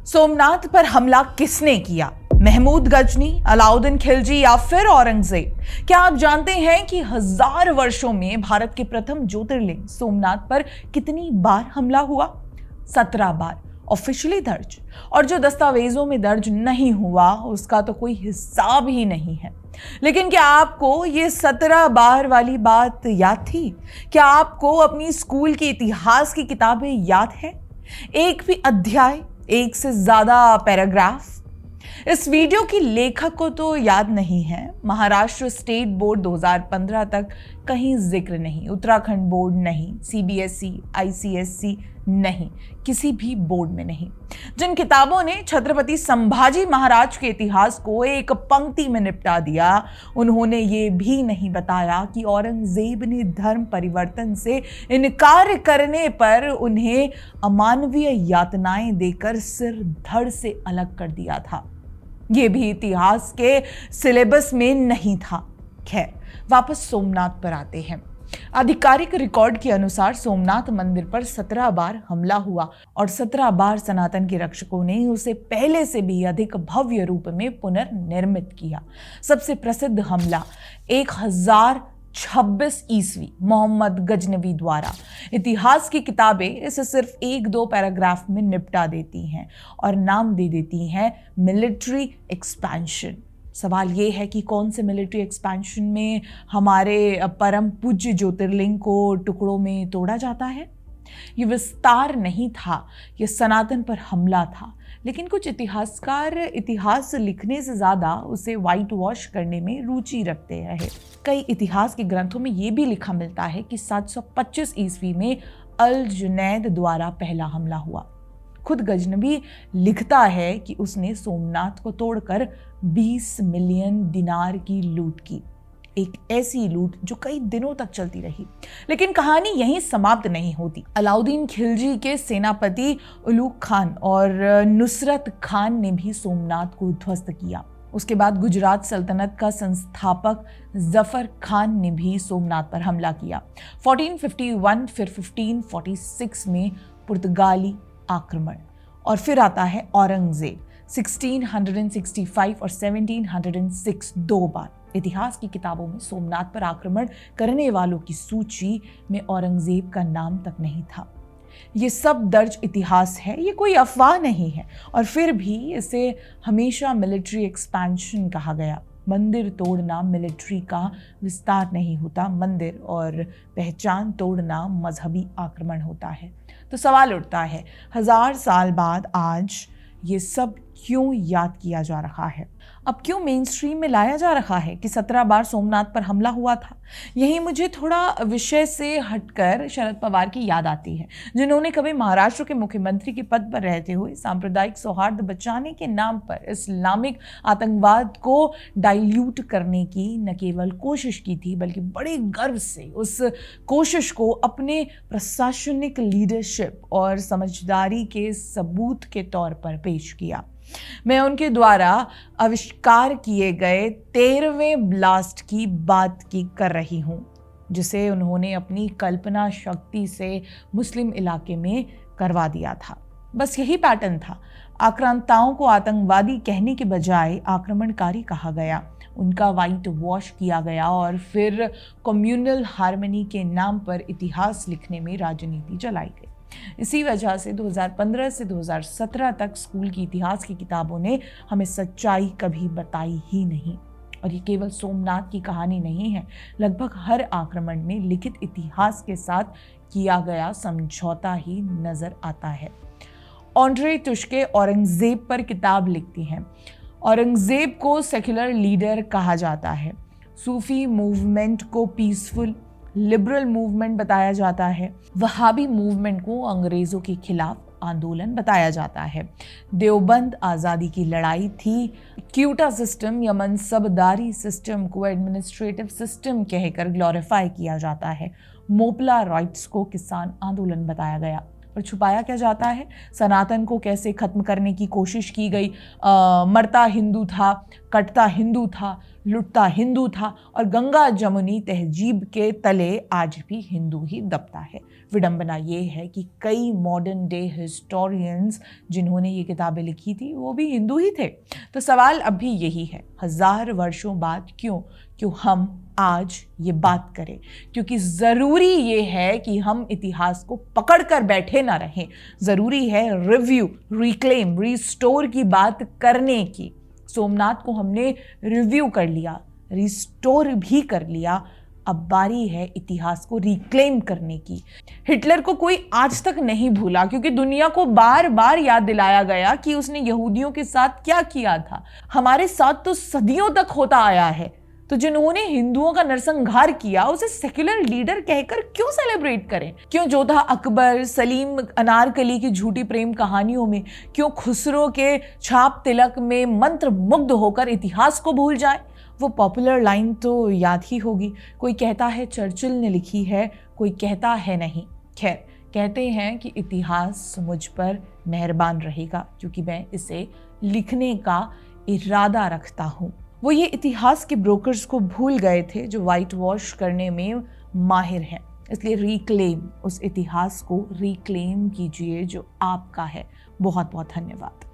सोमनाथ पर हमला किसने किया? महमूद गजनी, अलाउद्दीन खिलजी या फिर औरंगजेब? क्या आप जानते हैं कि 1000 वर्षों में भारत के प्रथम ज्योतिर्लिंग सोमनाथ पर कितनी बार हमला हुआ? 17 बार ऑफिशियली दर्ज, और जो दस्तावेजों में दर्ज नहीं हुआ उसका तो कोई हिसाब ही नहीं है। लेकिन क्या आपको ये 17 बार वाली बात याद थी? क्या आपको अपनी स्कूल की इतिहास की किताबें याद है? एक भी अध्याय, एक से ज्यादा पैराग्राफ? इस वीडियो की लेखक को तो याद नहीं है। महाराष्ट्र स्टेट बोर्ड 2015 तक कहीं जिक्र नहीं, उत्तराखंड बोर्ड नहीं, सीबीएसई, आईसीएसई नहीं, किसी भी बोर्ड में नहीं। जिन किताबों ने छत्रपति संभाजी महाराज के इतिहास को एक पंक्ति में निपटा दिया, उन्होंने ये भी नहीं बताया कि औरंगजेब ने धर्म परिवर्तन से इनकार करने पर उन्हें अमानवीय यातनाएं देकर सिर धड़ से अलग कर दिया था। ये भी इतिहास के सिलेबस में नहीं था। खैर, वापस सोमनाथ पर आते हैं। आधिकारिक रिकॉर्ड के अनुसार सोमनाथ मंदिर पर 17 बार हमला हुआ और 17 बार सनातन के रक्षकों ने उसे पहले से भी अधिक भव्य रूप में पुनर्निर्मित किया। सबसे प्रसिद्ध हमला 1026 ईस्वी मोहम्मद गजनवी द्वारा। इतिहास की किताबें इसे सिर्फ 1-2 पैराग्राफ में निपटा देती हैं और नाम दे देती हैं मिलिट्री एक्सपेंशन। सवाल ये है कि कौन से मिलिट्री एक्सपेंशन में हमारे परम पूज्य ज्योतिर्लिंग को टुकड़ों में तोड़ा जाता है? ये विस्तार नहीं था, ये सनातन पर हमला था। लेकिन कुछ इतिहासकार इतिहास लिखने से ज़्यादा उसे वाइट वॉश करने में रुचि रखते रहे। कई इतिहास के ग्रंथों में ये भी लिखा मिलता है कि 725 ईस्वी में अल जुनैद द्वारा पहला हमला हुआ। खुद गजनवी लिखता है कि उसने सोमनाथ को तोड़कर 20 मिलियन दिनार की लूट की। एक ऐसी लूट जो कई दिनों तक चलती रही। लेकिन कहानी यहीं समाप्त नहीं होती। अलाउद्दीन खिलजी के सेनापति उलूग खान और नुसरत खान ने भी सोमनाथ को ध्वस्त किया। उसके बाद गुजरात सल्तनत का संस्थापक जफर खान ने भी सोमनाथ पर हमला किया। 1451 फिर 1546 में पुर्तगाली आक्रमण, और फिर आता है औरंगजेब 1665 और 1706। 2 बार। इतिहास की किताबों में सोमनाथ पर आक्रमण करने वालों की सूची में औरंगजेब का नाम तक नहीं था। ये सब दर्ज इतिहास है, ये कोई अफवाह नहीं है। और फिर भी इसे हमेशा मिलिट्री एक्सपेंशन कहा गया। मंदिर तोड़ना मिलिट्री का विस्तार नहीं होता, मंदिर और पहचान तोड़ना मजहबी आक्रमण होता है। तो सवाल उठता है, 1000 साल बाद आज ये सब क्यों याद किया जा रहा है? अब क्यों मेन स्ट्रीम में लाया जा रहा है कि 17 बार सोमनाथ पर हमला हुआ था? यही मुझे थोड़ा विषय से हटकर शरद पवार की याद आती है, जिन्होंने कभी महाराष्ट्र के मुख्यमंत्री के पद पर रहते हुए सांप्रदायिक सौहार्द बचाने के नाम पर इस्लामिक आतंकवाद को डाइल्यूट करने की न केवल कोशिश की थी, बल्कि बड़े गर्व से उस कोशिश को अपने प्रशासनिक लीडरशिप और समझदारी के सबूत के तौर पर पेश किया। मैं उनके द्वारा आविष्कार किए गए 13वें ब्लास्ट की बात कर रही हूं, जिसे उन्होंने अपनी कल्पना शक्ति से मुस्लिम इलाके में करवा दिया था। बस यही पैटर्न था। आक्रांताओं को आतंकवादी कहने के बजाय आक्रमणकारी कहा गया, उनका वाइट वॉश किया गया और फिर कम्युनल हार्मनी के नाम पर इतिहास लिखने में राजनीति चलाई गई। इसी वजह से 2015 से 2017 तक स्कूल की इतिहास की किताबों ने हमें सच्चाई कभी बताई ही नहीं। और ये केवल सोमनाथ की कहानी नहीं है, लगभग हर आक्रमण में लिखित इतिहास के साथ किया गया समझौता ही नजर आता है। ऑन्ड्रे टुश्के औरंगजेब पर किताब लिखती हैं। औरंगजेब को सेक्युलर लीडर कहा जाता है। सूफी मूवमेंट को पीसफुल लिबरल मूवमेंट बताया जाता है। वहाबी मूवमेंट को अंग्रेजों के खिलाफ आंदोलन बताया जाता है। देवबंद आज़ादी की लड़ाई थी। क्यूटा सिस्टम या मनसबदारी सिस्टम को एडमिनिस्ट्रेटिव सिस्टम कहकर ग्लोरीफाई किया जाता है। मोपला राइट्स को किसान आंदोलन बताया गया और छुपाया क्या जाता है? सनातन को कैसे खत्म करने की कोशिश की गई। मरता हिंदू था, कटता हिंदू था, लुटता हिंदू था और गंगा जमुनी तहजीब के तले आज भी हिंदू ही दबता है। विडंबना ये है कि कई मॉडर्न डे हिस्टोरियंस जिन्होंने ये किताबें लिखी थी वो भी हिंदू ही थे। तो सवाल अब भी यही है, 1000 वर्षों बाद क्यों हम आज ये बात करें? क्योंकि ज़रूरी ये है कि हम इतिहास को पकड़ कर बैठे ना रहें। ज़रूरी है रिव्यू, रिक्लेम, रिस्टोर की बात करने की। सोमनाथ को हमने रिव्यू कर लिया, रिस्टोर भी कर लिया, अब बारी है इतिहास को रिक्लेम करने की। हिटलर को कोई आज तक नहीं भूला क्योंकि दुनिया को बार बार याद दिलाया गया कि उसने यहूदियों के साथ क्या किया था। हमारे साथ तो सदियों तक होता आया है। तो जिन्होंने हिंदुओं का नरसंहार किया उसे सेक्युलर लीडर कहकर क्यों सेलिब्रेट करें? क्यों जोधा अकबर, सलीम, अनारकली की झूठी प्रेम कहानियों में, क्यों खुसरो के छाप तिलक में मंत्र मुग्ध होकर इतिहास को भूल जाए? वो पॉपुलर लाइन तो याद ही होगी, कोई कहता है चर्चिल ने लिखी है, कोई कहता है नहीं। खैर, कहते हैं कि इतिहास मुझ पर मेहरबान रहेगा क्योंकि मैं इसे लिखने का इरादा रखता हूँ। वो ये इतिहास के ब्रोकर्स को भूल गए थे जो वाइट वॉश करने में माहिर हैं। इसलिए रिक्लेम, उस इतिहास को रिक्लेम कीजिए जो आपका है। बहुत बहुत धन्यवाद।